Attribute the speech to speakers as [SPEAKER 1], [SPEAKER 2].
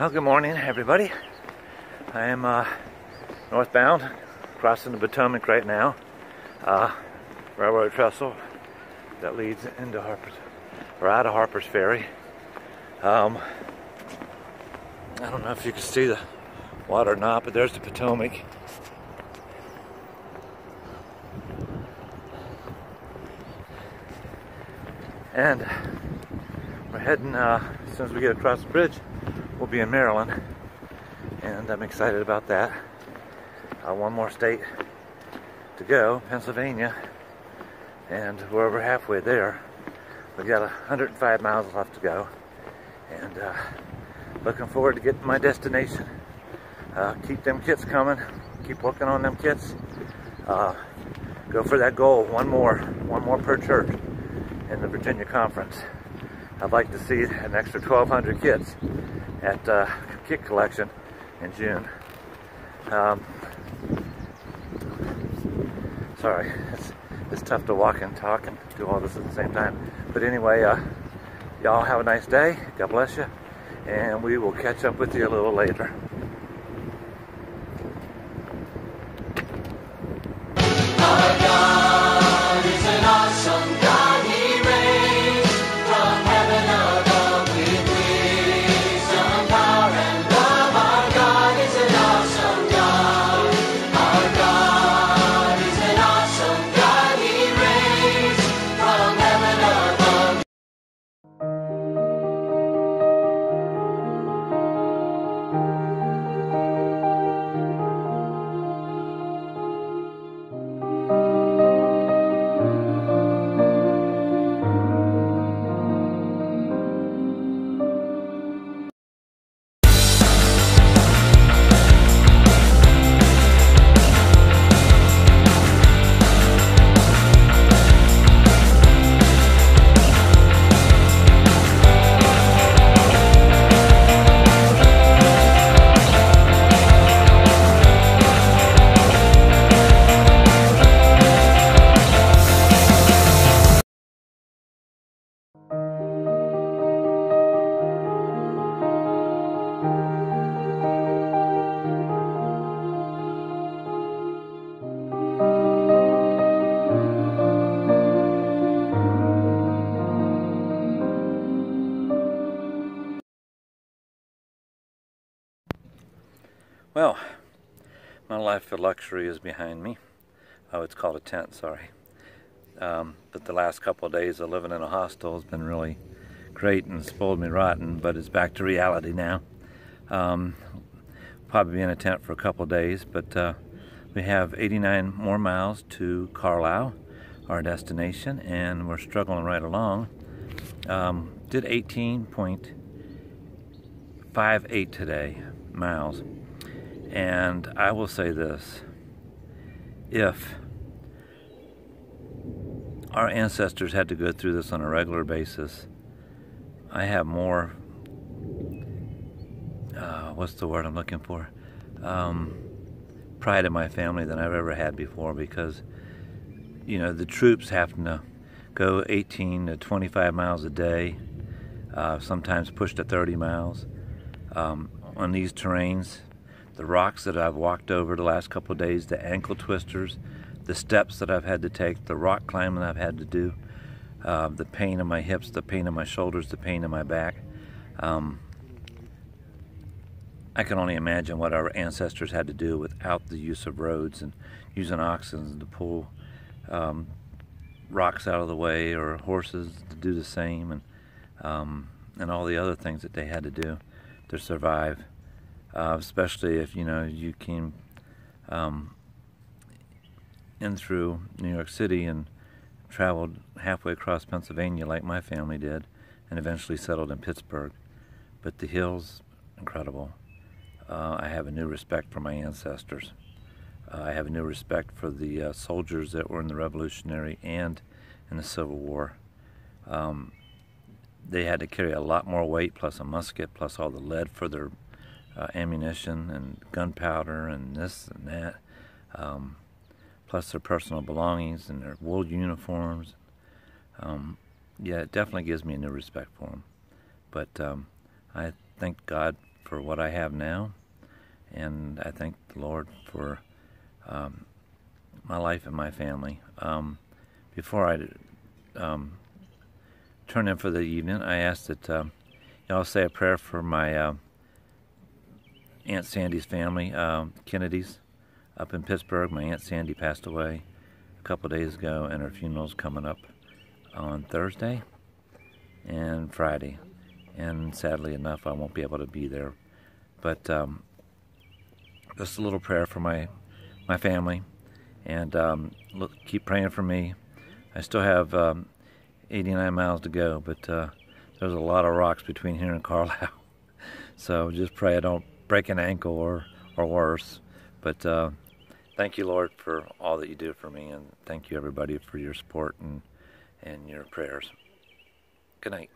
[SPEAKER 1] Well, good morning, everybody. I am northbound, crossing the Potomac right now. Railroad trestle that leads into Harpers, or out of Harpers Ferry. I don't know if you can see the water or not, but there's the Potomac. And we're heading, as soon as we get across the bridge, we'll be in Maryland. And I'm excited about that. One more state to go, Pennsylvania. And we're over halfway there. We've got 105 miles left to go. And looking forward to getting to my destination. Keep them kits coming. Keep working on them kits. Go for that goal. One more per church in the Virginia Conference. I'd like to see an extra 1,200 kits at kit collection in June. Sorry, it's tough to walk and talk and do all this at the same time. But anyway, y'all have a nice day. God bless you. And we will catch up with you a little later.
[SPEAKER 2] Our God is an awesome God. He reigns from heaven above with wisdom, power, and love. Our God is an awesome God. Our God is an awesome God. He reigns from heaven above.
[SPEAKER 1] Well, my life of luxury is behind me. Oh, it's called a tent, sorry. But the last couple of days of living in a hostel has been really great and spoiled me rotten, but it's back to reality now. Probably be in a tent for a couple of days, but we have 89 more miles to Carlisle, our destination, and we're struggling right along. Did 18.58 today, miles. And I will say this, if our ancestors had to go through this on a regular basis, I have more, what's the word I'm looking for? Pride in my family than I've ever had before, because, you know, the troops having to go 18 to 25 miles a day, sometimes push to 30 miles on these terrains. The rocks that I've walked over the last couple of days, the ankle twisters, the steps that I've had to take, the rock climbing I've had to do, the pain in my hips, the pain in my shoulders, the pain in my back. I can only imagine what our ancestors had to do without the use of roads and using oxen to pull rocks out of the way, or horses to do the same, and all the other things that they had to do to survive. Especially if, you know, you came in through New York City and traveled halfway across Pennsylvania like my family did, and eventually settled in Pittsburgh. But the hills, incredible. I have a new respect for my ancestors. I have a new respect for the soldiers that were in the Revolutionary and in the Civil War. They had to carry a lot more weight, plus a musket, plus all the lead for their ammunition and gunpowder and this and that, plus their personal belongings and their wool uniforms. Yeah, it definitely gives me a new respect for them. But I thank God for what I have now, and I thank the Lord for my life and my family. Before I turn in for the evening, I ask that y'all say a prayer for my Aunt Sandy's family, Kennedys, up in Pittsburgh. My Aunt Sandy passed away a couple days ago, and her funeral's coming up on Thursday and Friday. And sadly enough, I won't be able to be there. But just a little prayer for my family, and keep praying for me. I still have 89 miles to go, but there's a lot of rocks between here and Carlisle. So just pray I don't break an ankle or worse. But thank you, Lord, for all that you do for me, and thank you, everybody, for your support and your prayers. Good night.